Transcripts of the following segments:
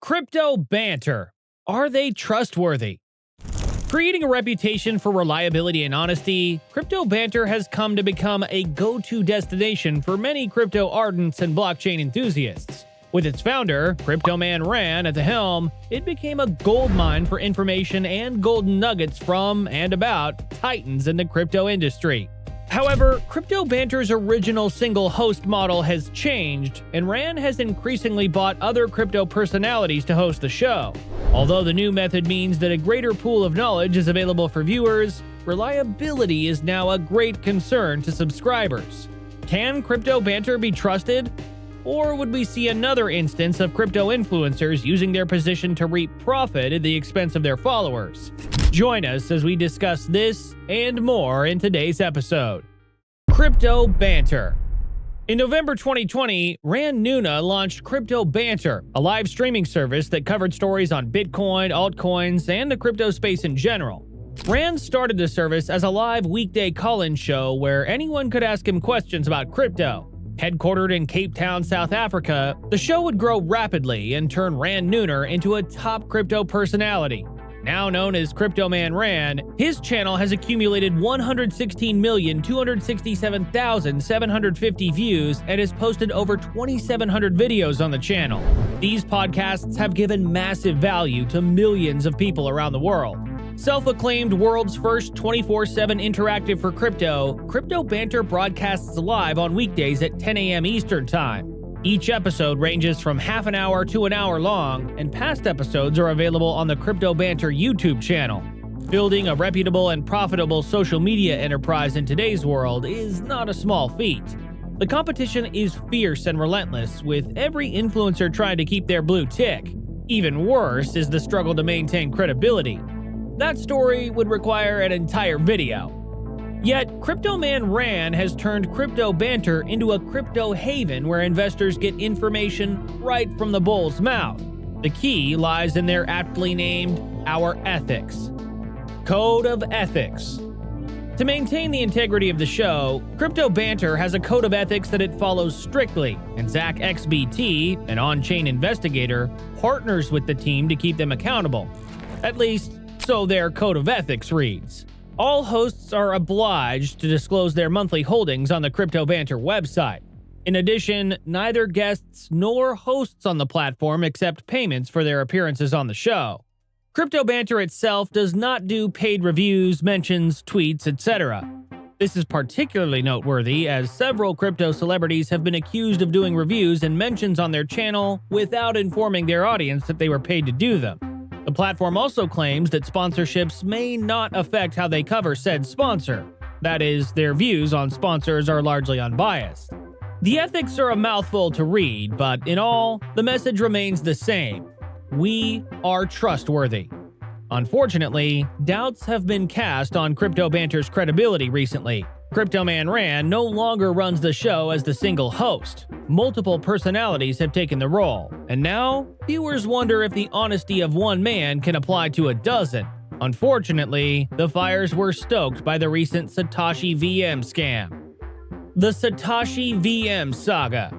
Crypto Banter. Are they trustworthy? Creating a reputation for reliability and honesty, Crypto Banter has come to become a go-to destination for many crypto ardents and blockchain enthusiasts. With its founder, Crypto Man Ran, at the helm, it became a goldmine for information and golden nuggets from and about titans in the crypto industry. However, Crypto Banter's original single host model has changed, and Ran has increasingly bought other crypto personalities to host the show. Although the new method means that a greater pool of knowledge is available for viewers, reliability is now a great concern to subscribers. Can Crypto Banter be trusted? Or would we see another instance of crypto influencers using their position to reap profit at the expense of their followers? Join us as we discuss this and more in today's episode. Crypto Banter. In November 2020, Ran Nuna launched Crypto Banter, a live streaming service that covered stories on Bitcoin, altcoins, and the crypto space in general. Ran started the service as a live weekday call-in show where anyone could ask him questions about crypto. Headquartered in Cape Town, South Africa, the show would grow rapidly and turn Ran Nooner into a top crypto personality. Now known as Crypto Man Ran, his channel has accumulated 116,267,750 views and has posted over 2,700 videos on the channel. These podcasts have given massive value to millions of people around the world. Self-acclaimed world's first 24/7 interactive for crypto, Crypto Banter broadcasts live on weekdays at 10 a.m. Eastern Time. Each episode ranges from half an hour to an hour long, and past episodes are available on the Crypto Banter YouTube channel. Building a reputable and profitable social media enterprise in today's world is not a small feat. The competition is fierce and relentless, with every influencer trying to keep their blue tick. Even worse is the struggle to maintain credibility. That story would require an entire video. Yet, Crypto Man Ran has turned Crypto Banter into a crypto haven where investors get information right from the bull's mouth. The key lies in their aptly named Our Ethics. Code of Ethics. To maintain the integrity of the show, Crypto Banter has a code of ethics that it follows strictly, and Zach XBT, an on-chain investigator, partners with the team to keep them accountable. At least, so their code of ethics reads. All hosts are obliged to disclose their monthly holdings on the Crypto Banter website. In addition, neither guests nor hosts on the platform accept payments for their appearances on the show. Crypto Banter itself does not do paid reviews, mentions, tweets, etc. This is particularly noteworthy as several crypto celebrities have been accused of doing reviews and mentions on their channel without informing their audience that they were paid to do them. The platform also claims that sponsorships may not affect how they cover said sponsor. That is, their views on sponsors are largely unbiased. The ethics are a mouthful to read, but in all, the message remains the same. We are trustworthy. Unfortunately, doubts have been cast on Crypto Banter's credibility recently. Crypto Man Ran no longer runs the show as the single host. Multiple personalities have taken the role, and now viewers wonder if the honesty of one man can apply to a dozen. Unfortunately, the fires were stoked by the recent Satoshi VM scam. The Satoshi VM saga.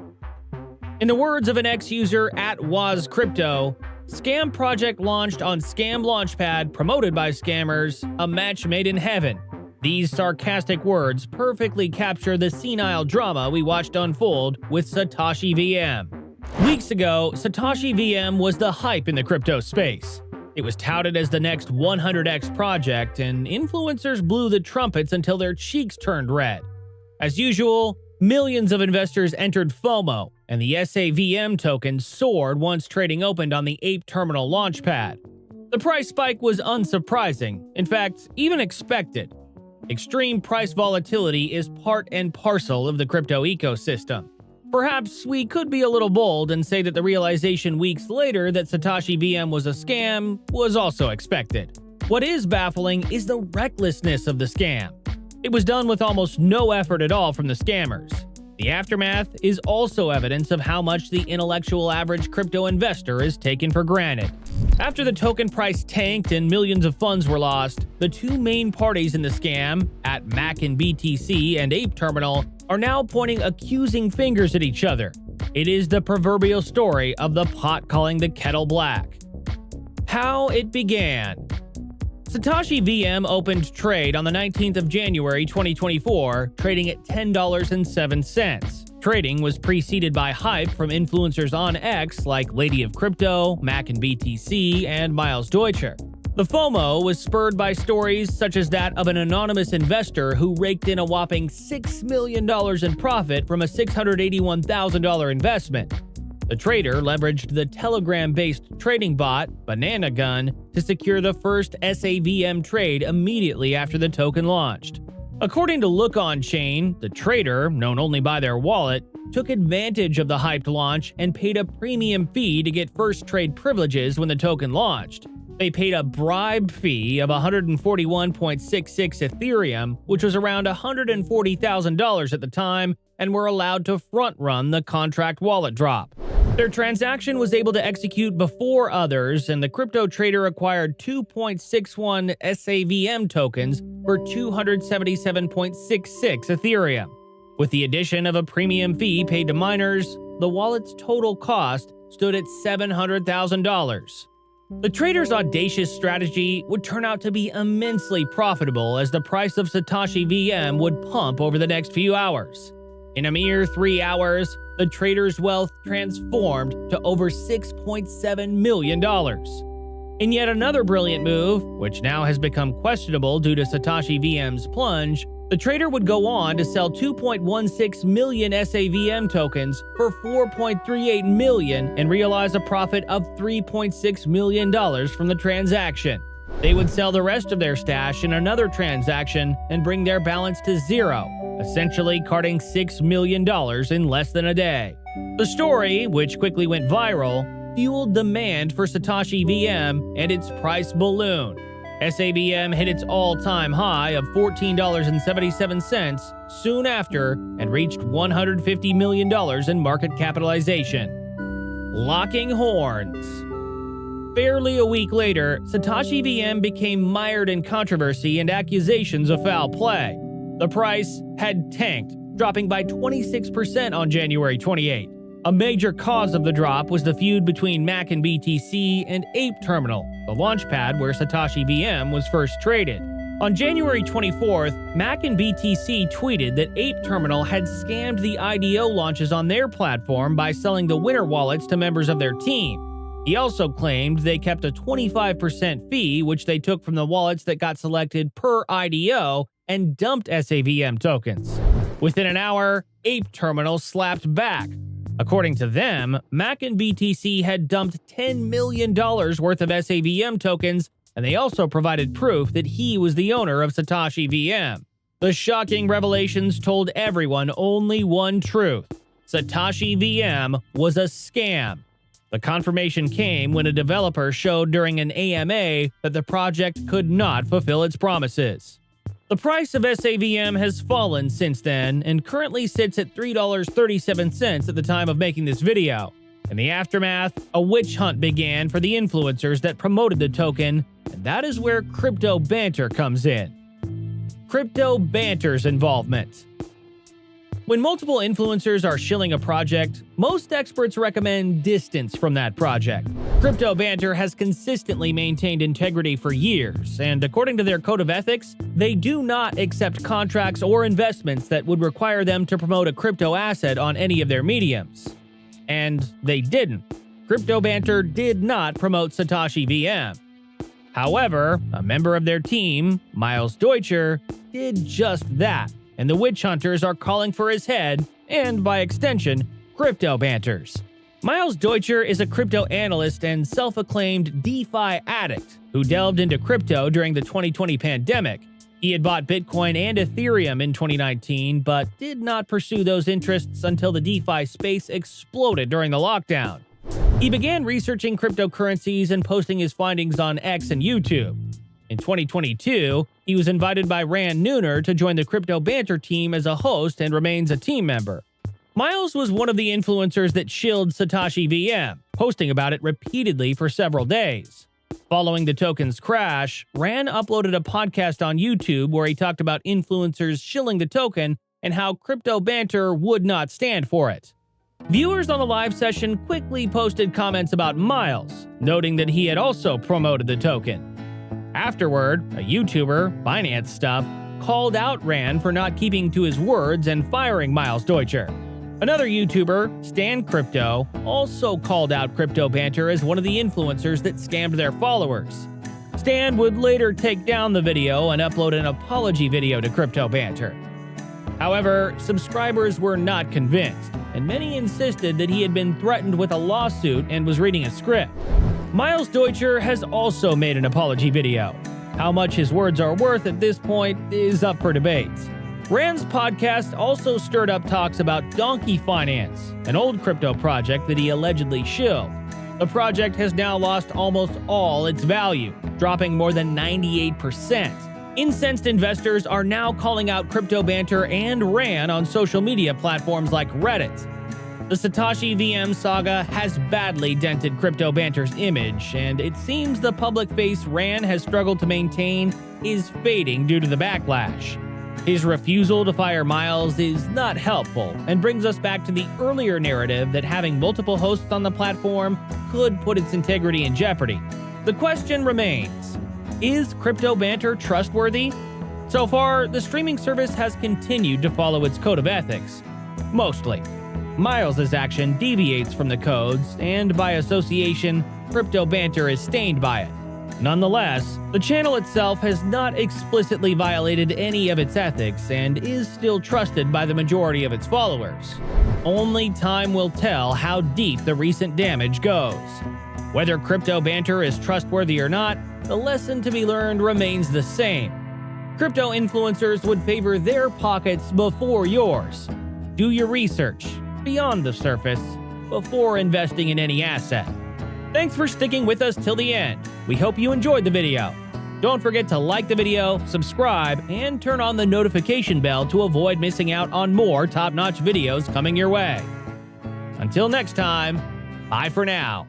In the words of an ex-user at WazCrypto, scam project launched on Scam Launchpad promoted by scammers, a match made in heaven. These sarcastic words perfectly capture the senile drama we watched unfold with Satoshi VM. Weeks ago, Satoshi VM was the hype in the crypto space. It was touted as the next 100x project, and influencers blew the trumpets until their cheeks turned red. As usual, millions of investors entered FOMO, and the SAVM token soared once trading opened on the Ape Terminal Launchpad. The price spike was unsurprising, in fact, even expected. Extreme price volatility is part and parcel of the crypto ecosystem. Perhaps we could be a little bold and say that the realization weeks later that Satoshi VM was a scam was also expected. What is baffling is the recklessness of the scam. It was done with almost no effort at all from the scammers. The aftermath is also evidence of how much the intellectual average crypto investor is taken for granted. After the token price tanked and millions of funds were lost, the two main parties in the scam, at Mac and BTC and Ape Terminal, are now pointing accusing fingers at each other. It is the proverbial story of the pot calling the kettle black. How it began. Satoshi VM opened trade on the 19th of January 2024, trading at $10.07. Trading was preceded by hype from influencers on X like Lady of Crypto, Mac and BTC, and Miles Deutscher. The FOMO was spurred by stories such as that of an anonymous investor who raked in a whopping $6 million in profit from a $681,000 investment. The trader leveraged the Telegram-based trading bot, Banana Gun, to secure the first SAVM trade immediately after the token launched. According to Look On Chain, the trader, known only by their wallet, took advantage of the hyped launch and paid a premium fee to get first trade privileges when the token launched. They paid a bribe fee of 141.66 Ethereum, which was around $140,000 at the time, and were allowed to front-run the contract wallet drop. Their transaction was able to execute before others, and the crypto trader acquired 2.61 SAVM tokens for 277.66 Ethereum. With the addition of a premium fee paid to miners, the wallet's total cost stood at $700,000. The trader's audacious strategy would turn out to be immensely profitable as the price of Satoshi VM would pump over the next few hours. In a mere 3 hours, the trader's wealth transformed to over $6.7 million. In yet another brilliant move, which now has become questionable due to Satoshi VM's plunge, the trader would go on to sell 2.16 million SAVM tokens for $4.38 million and realize a profit of $3.6 million from the transaction. They would sell the rest of their stash in another transaction and bring their balance to zero, essentially carting $6 million in less than a day. The story, which quickly went viral, fueled demand for Satoshi VM and its price ballooned. SAVM hit its all-time high of $14.77 soon after and reached $150 million in market capitalization. Locking horns. Barely a week later, Satoshi VM became mired in controversy and accusations of foul play. The price had tanked, dropping by 26% on January 28. A major cause of the drop was the feud between Mac and BTC and Ape Terminal, the launchpad where Satoshi VM was first traded. On January 24th, Mac and BTC tweeted that Ape Terminal had scammed the IDO launches on their platform by selling the winner wallets to members of their team. He also claimed they kept a 25% fee, which they took from the wallets that got selected per IDO, and dumped SAVM tokens. Within an hour, Ape Terminal slapped back. According to them, Mac and BTC had dumped $10 million worth of SAVM tokens, and they also provided proof that he was the owner of Satoshi VM. The shocking revelations told everyone only one truth: Satoshi VM was a scam. The confirmation came when a developer showed during an AMA that the project could not fulfill its promises. The price of SAVM has fallen since then and currently sits at $3.37 at the time of making this video. In the aftermath, a witch hunt began for the influencers that promoted the token, and that is where Crypto Banter comes in. Crypto Banter's involvement. When multiple influencers are shilling a project, most experts recommend distance from that project. Crypto Banter has consistently maintained integrity for years, and according to their code of ethics, they do not accept contracts or investments that would require them to promote a crypto asset on any of their mediums. And they didn't. Crypto Banter did not promote Satoshi VM. However, a member of their team, Miles Deutscher, did just that, and the witch hunters are calling for his head, and by extension, Crypto Banters. Miles Deutscher is a crypto analyst and self-acclaimed DeFi addict who delved into crypto during the 2020 pandemic. He had bought Bitcoin and Ethereum in 2019, but did not pursue those interests until the DeFi space exploded during the lockdown. He began researching cryptocurrencies and posting his findings on X and YouTube. In 2022, he was invited by Rand Nooner to join the Crypto Banter team as a host and remains a team member. Miles was one of the influencers that shilled Satoshi VM, posting about it repeatedly for several days. Following the token's crash, Rand uploaded a podcast on YouTube where he talked about influencers shilling the token and how Crypto Banter would not stand for it. Viewers on the live session quickly posted comments about Miles, noting that he had also promoted the token. Afterward, a YouTuber, Finance Stuff, called out Ran for not keeping to his words and firing Miles Deutscher. Another YouTuber, Stan Crypto, also called out Crypto Banter as one of the influencers that scammed their followers. Stan would later take down the video and upload an apology video to Crypto Banter. However, subscribers were not convinced, and many insisted that he had been threatened with a lawsuit and was reading a script. Miles Deutscher has also made an apology video. How much his words are worth at this point is up for debate. Rand's podcast also stirred up talks about Donkey Finance, an old crypto project that he allegedly shilled. The project has now lost almost all its value, dropping more than 98%. Incensed investors are now calling out Crypto Banter and Ran on social media platforms like Reddit. The Satoshi VM saga has badly dented Crypto Banter's image, and it seems the public face Ran has struggled to maintain is fading due to the backlash. His refusal to fire Miles is not helpful and brings us back to the earlier narrative that having multiple hosts on the platform could put its integrity in jeopardy. The question remains, is Crypto Banter trustworthy? So far, the streaming service has continued to follow its code of ethics. Mostly. Miles' action deviates from the codes, and by association, Crypto Banter is stained by it. Nonetheless, the channel itself has not explicitly violated any of its ethics and is still trusted by the majority of its followers. Only time will tell how deep the recent damage goes. Whether Crypto Banter is trustworthy or not, the lesson to be learned remains the same. Crypto influencers would favor their pockets before yours. Do your research beyond the surface before investing in any asset. Thanks for sticking with us till the end. We hope you enjoyed the video. Don't forget to like the video, subscribe, and turn on the notification bell to avoid missing out on more top-notch videos coming your way. Until next time, bye for now.